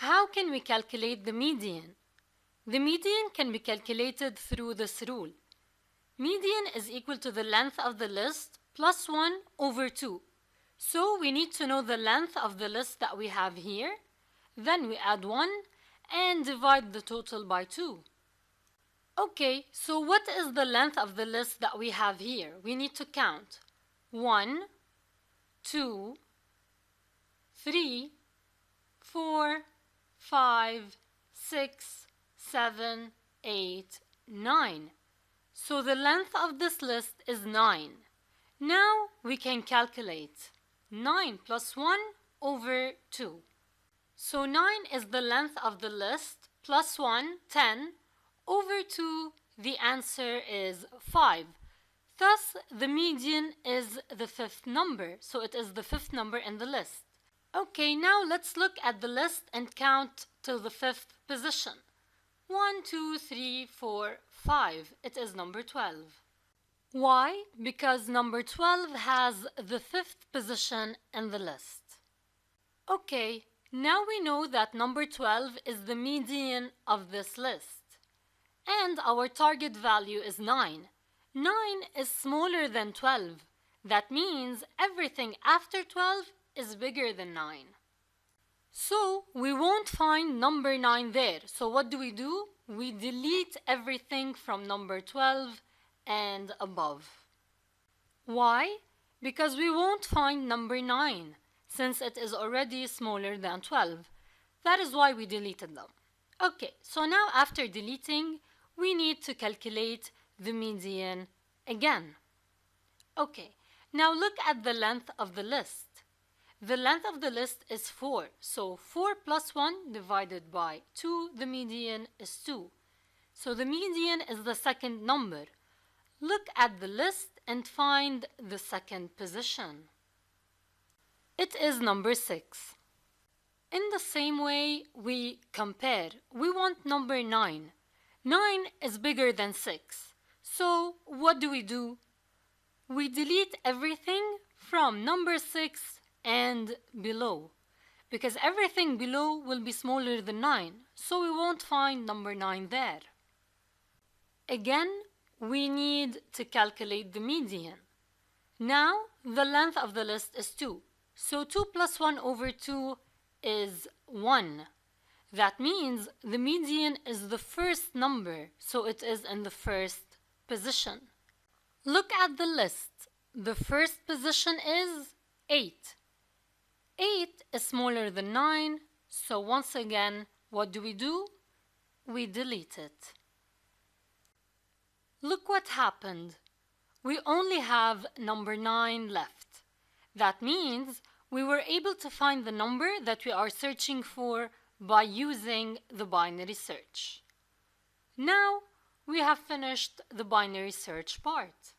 How can we calculate the median? The median can be calculated through this rule. Median is equal to the length of the list plus 1 over 2. So we need to know the length of the list that we have here. Then we add 1 and divide the total by 2. Okay, so what is the length of the list that we have here? We need to count. 1, 2, 3, 4, 5, 6, 7, 8, 9. So the length of this list is 9. Now we can calculate 9 plus 1 over 2. So 9 is the length of the list plus 1, 10, over 2, the answer is 5. Thus, the median is the fifth number, so it is the fifth number in the list. Okay, now let's look at the list and count till the fifth position. 1, 2, 3, 4, 5. It is number 12. Why? Because number 12 has the fifth position in the list. Okay, now we know that number 12 is the median of this list. And our target value is 9. 9 is smaller than 12. That means everything after 12 is bigger than 9. So we won't find number 9 there. So what do? We delete everything from number 12 and above. Why? Because we won't find number 9 since it is already smaller than 12. That is why we deleted them. Okay, so now after deleting, we need to calculate the median again. Okay, now look at the length of the list. The length of the list is 4, so 4 plus 1 divided by 2, the median is 2. So the median is the second number. Look at the list and find the second position. It is number 6. In the same way, we compare. We want number 9. 9 is bigger than 6. So what do? We delete everything from number 6 and below. Because everything below will be smaller than 9. So we won't find number 9 there. Again, we need to calculate the median. Now the length of the list is 2. So 2 plus 1 over 2 is 1. That means the median is the first number, so it is in the first position. Look at the list. The first position is 8. 8 is smaller than 9, so once again, what do? We delete it. Look what happened. We only have number 9 left. That means we were able to find the number that we are searching for by using the binary search. Now we have finished the binary search part.